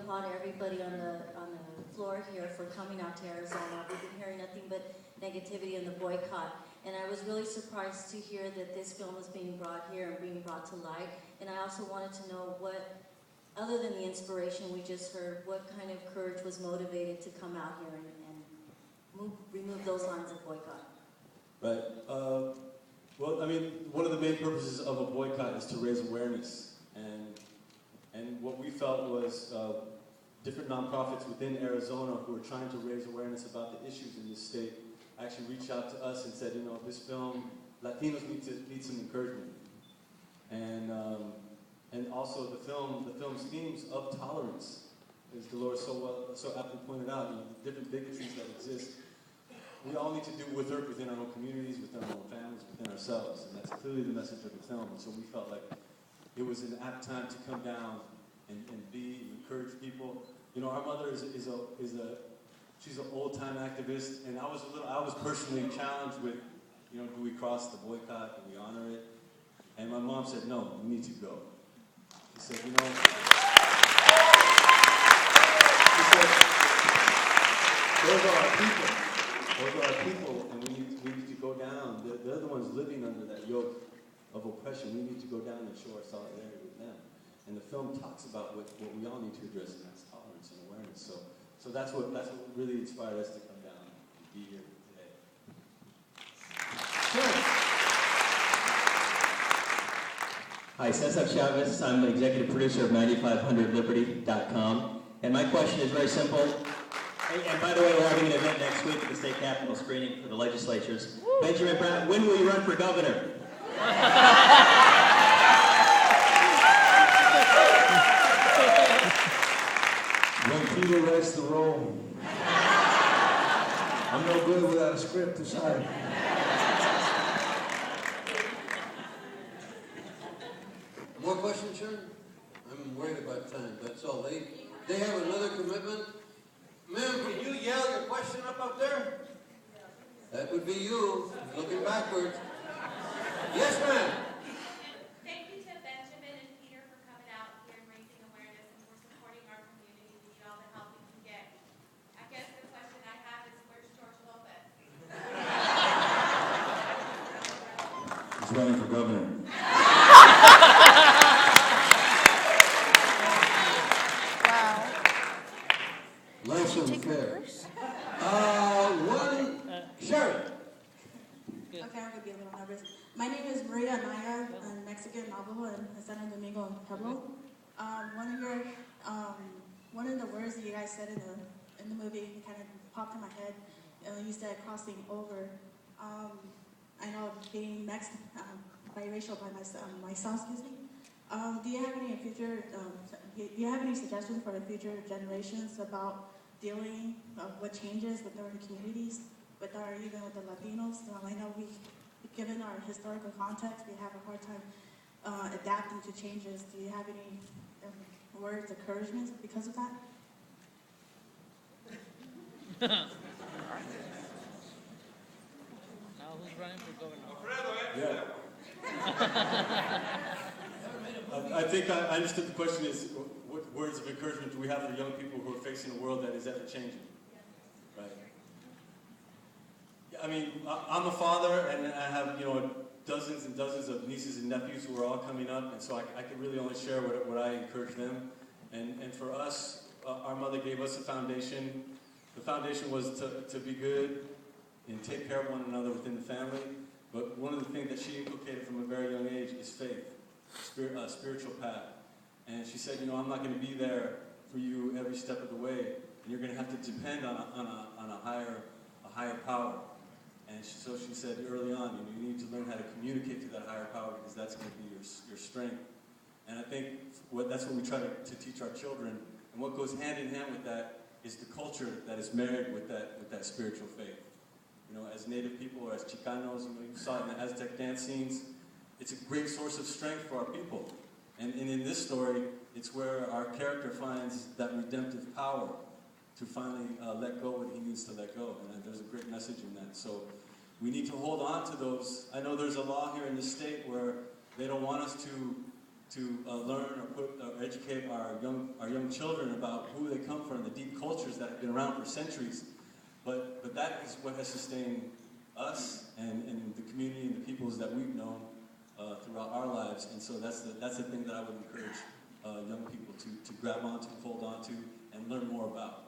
applaud everybody on the floor here for coming out to Arizona. We've been hearing nothing but negativity in the boycott. And I was really surprised to hear that this film is being brought here and being brought to light. And I also wanted to know what, other than the inspiration we just heard, what kind of courage was motivated to come out here and remove those lines of boycott? Right. Well, I mean, one of the main purposes of a boycott is to raise awareness. And what we felt was different nonprofits within Arizona who were trying to raise awareness about the issues in this state actually reached out to us and said, you know, this film, Latinos need some encouragement. And also the film's themes of tolerance, as Dolores so aptly pointed out, you know, the different bigotries that exist. We all need to do work within our own communities, within our own families, within ourselves, and that's clearly the message of the film. And so we felt like it was an apt time to come down and encourage people. You know, our mother she's an old-time activist, and I was personally challenged with, you know, do we cross the boycott, do we honor it? And my mom said, no, you need to go. She said, you know, those are our people. Those are our people, and we need to go down. They're the ones living under that yoke of oppression. We need to go down and show our solidarity with them. And the film talks about what we all need to address, and that's tolerance and awareness. So that's what really inspired us to come down and be here today. Sure. Hi, Cesar Chavez. I'm the executive producer of 9500liberty.com. And my question is very simple. Hey, and by the way, we're having an event next week at the state capitol screening for the legislatures. Woo! Benjamin Bratt, when will you run for governor? When Peter writes the role. I'm no good without a script, sorry. More questions, Sharon? I'm worried about time, that's all. They have another commitment. Ma'am, can you yell your question up there? That would be you, looking backwards. Yes, ma'am. Thank you to Benjamin and Peter for coming out here and raising awareness and for supporting our community. We need all the help we can get. I guess the question I have is, where's George Lopez? He's running for governor. Life's unfair. Sharon. Okay, I'm gonna be a little nervous. My name is Maria Anaya. I'm Mexican, Navajo, and San Domingo and Pueblo. One of the words that you guys said in the movie kind of popped in my head. You said crossing over. I know being Mexican, biracial by myself, excuse me. Do you have any future? Do you have any suggestions for the future generations about dealing with changes with our communities, even with the Latinos? I know given our historical context, we have a hard time adapting to changes. Do you have any words of encouragement because of that? Now who's running for governor? Yeah. I think I understood the question is, what words of encouragement do we have for young people who are facing a world that is ever changing? Right. I mean, I'm a father, and I have, you know, dozens and dozens of nieces and nephews who are all coming up, and so I can really only share what I encourage them. And for us, our mother gave us a foundation. The foundation was to be good and take care of one another within the family. But one of the things that she inculcated from a very young age is faith, spiritual path. And she said, you know, I'm not going to be there for you every step of the way, and you're going to have to depend on a higher power. And so she said early on, you need to learn how to communicate to that higher power, because that's going to be your strength. And I think that's what we try to teach our children. And what goes hand in hand with that is the culture that is married with that spiritual faith. You know, as Native people or as Chicanos, you saw it in the Aztec dance scenes, it's a great source of strength for our people. And in this story, it's where our character finds that redemptive power to finally let go what he needs to let go. And there's a great message in that. So we need to hold on to those. I know there's a law here in the state where they don't want us to learn or educate our young children about who they come from, the deep cultures that have been around for centuries. But that is what has sustained us and the community and the peoples that we've known throughout our lives. And so that's the thing that I would encourage young people to grab onto, hold onto, and learn more about.